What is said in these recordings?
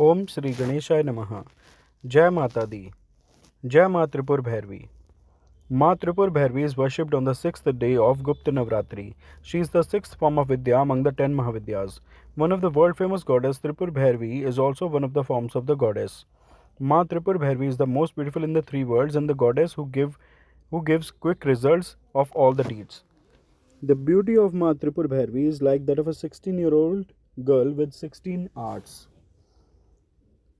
ओम श्री गणेशाय नमः। जय माता दी। जय माँ Tripura Bhairavi. Ma Tripur Bhairavi is worshipped on the sixth day of Gupta Navratri. She is the sixth form of Vidya among the 10 Mahavidyas. One of the world famous goddess Tripur Bhairavi is also one of the forms of the goddess. Ma Tripur Bhairavi is the most beautiful in the three worlds and the goddess who gives quick results of all the deeds. The beauty of Ma Tripur Bhairavi is like that of a 16-year-old girl with 16 arts.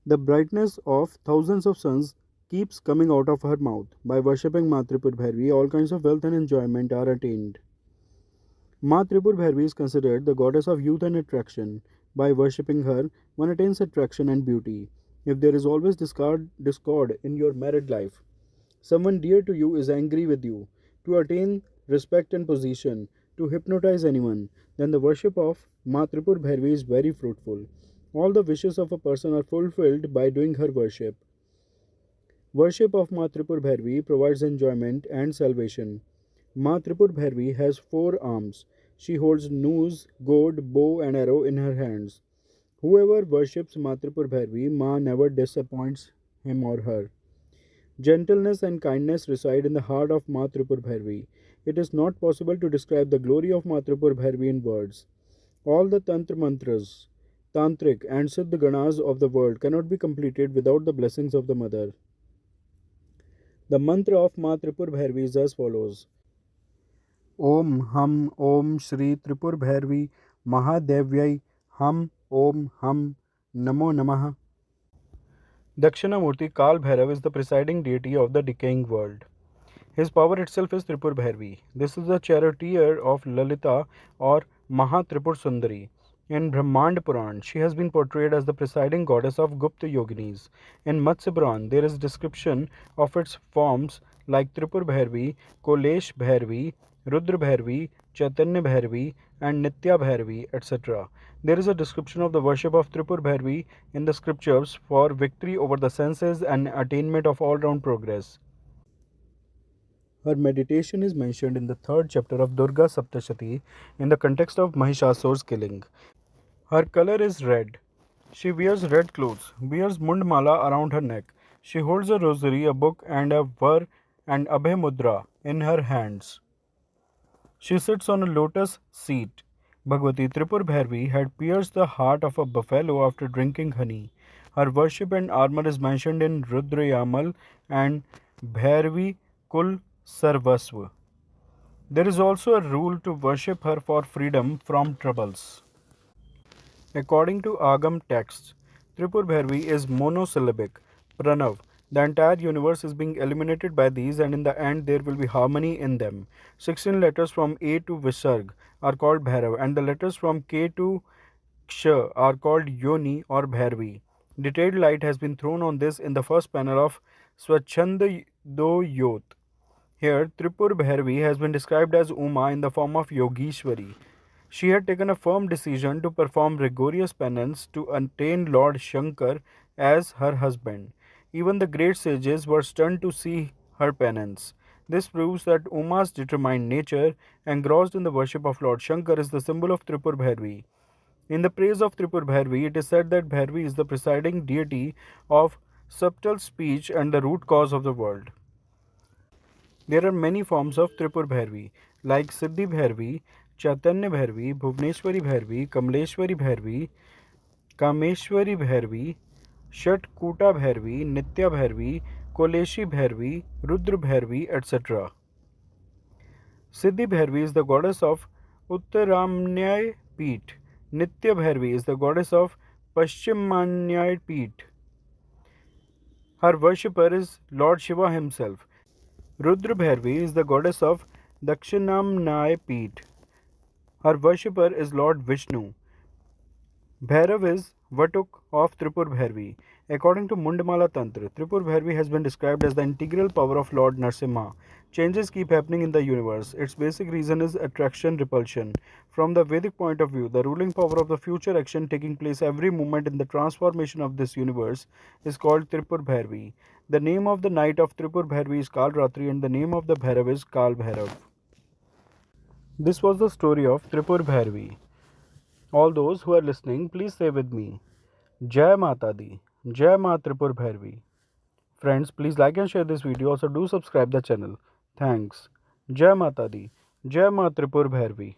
The brightness of thousands of suns keeps coming out of her mouth. By worshipping Ma Tripur Bhairavi, all kinds of wealth and enjoyment are attained. Ma Tripur Bhairavi is considered the goddess of youth and attraction. By worshipping her, one attains attraction and beauty. If there is always discord in your married life, someone dear to you is angry with you, to attain respect and position, to hypnotize anyone, then the worship of Ma Tripur Bhairavi is very fruitful. All the wishes of a person are fulfilled by doing her worship. Worship of Ma Tripur Bhairavi provides enjoyment and salvation. Ma Tripur Bhairavi has four arms. She holds noose, gourd, bow, and arrow in her hands. Whoever worships Ma Tripur Bhairavi, Ma never disappoints him or her. Gentleness and kindness reside in the heart of Ma Tripur Bhairavi. It is not possible to describe the glory of Ma Tripur Bhairavi in words. All the Tantra mantras, Tantric, and Siddha Ganas of the world cannot be completed without the blessings of the Mother. The mantra of Ma Tripur Bhairavi is as follows: Om Hum Om Shri Tripur Bhairavi Mahadevyai Hum Om Hum Namo Namaha. Dakshinamurti Kal Bhairav is the presiding deity of the decaying world. His power itself is Tripur Bhairavi. This is the charioteer of Lalita or Maha Tripur Sundari. In Brahmand Puran, she has been portrayed as the presiding goddess of Gupta Yoginis. In Matsya Puran, there is description of its forms like Tripur Bhairavi, Kolesh Bhairavi, Rudra Bhairavi, Chaitanya Bhairavi, and Nitya Bhairavi, etc. There is a description of the worship of Tripur Bhairavi in the scriptures for victory over the senses and attainment of all-round progress. Her meditation is mentioned in the third chapter of Durga Saptashati in the context of Mahishasura's killing. Her color is red. She wears red clothes, wears mundmala around her neck. She holds a rosary, a book, and a var and abhay mudra in her hands. She sits on a lotus seat. Bhagavati Tripur Bhairavi had pierced the heart of a buffalo after drinking honey. Her worship and armor is mentioned in Rudrayamal and Bhairavi Kul Sarvasva. There is also a rule to worship her for freedom from troubles. According to Agam texts, Tripur Bhairavi is monosyllabic, Pranav. The entire universe is being eliminated by these, and in the end, there will be harmony in them. 16 letters from A to Visarg are called Bhairav, and the letters from K to Ksha are called Yoni or Bhairavi. Detailed light has been thrown on this in the first panel of Swachhanda Do Yot. Here, Tripur Bhairavi has been described as Uma in the form of Yogeshwari. She had taken a firm decision to perform rigorous penance to attain Lord Shankar as her husband. Even the great sages were stunned to see her penance. This proves that Uma's determined nature, engrossed in the worship of Lord Shankar, is the symbol of Tripur Bhairavi. In the praise of Tripur Bhairavi, it is said that Bhairavi is the presiding deity of subtle speech and the root cause of the world. There are many forms of Tripur Bhairavi, like Siddhi Bhairavi, Chaitanya Bhairavi, Bhuvneshwari Bhairavi, Kamleshwari Bhairavi, Kameshwari Bhairavi, Shatkuta Bhairavi, Nitya Bhairavi, Koleshi Bhairavi, Rudra Bhairavi, etc. Siddhi Bhairavi is the goddess of Uttaramanyay Peeth. Nitya Bhairavi is the goddess of Paschimanyay Peeth. Her worshipper is Lord Shiva himself. Rudra Bhairavi is the goddess of Dakshinamnay Peeth. Her worshipper is Lord Vishnu. Bhairav is Vatuk of Tripur Bhairavi. According to Mundamala Tantra, Tripur Bhairavi has been described as the integral power of Lord Narsimha. Changes keep happening in the universe. Its basic reason is attraction-repulsion. From the Vedic point of view, the ruling power of the future action taking place every moment in the transformation of this universe is called Tripur Bhairavi. The name of the night of Tripur Bhairavi is Kal Ratri and the name of the Bhairav is Kal Bhairav. This was the story of Tripur Bhairavi. All those who are listening, please say with me: Jai Mata Di, Jai Ma Tripur Bhairavi. Friends, please like and share this video. Also do subscribe the channel. Thanks. Jai Mata Di, Jai Ma Tripur Bhairavi.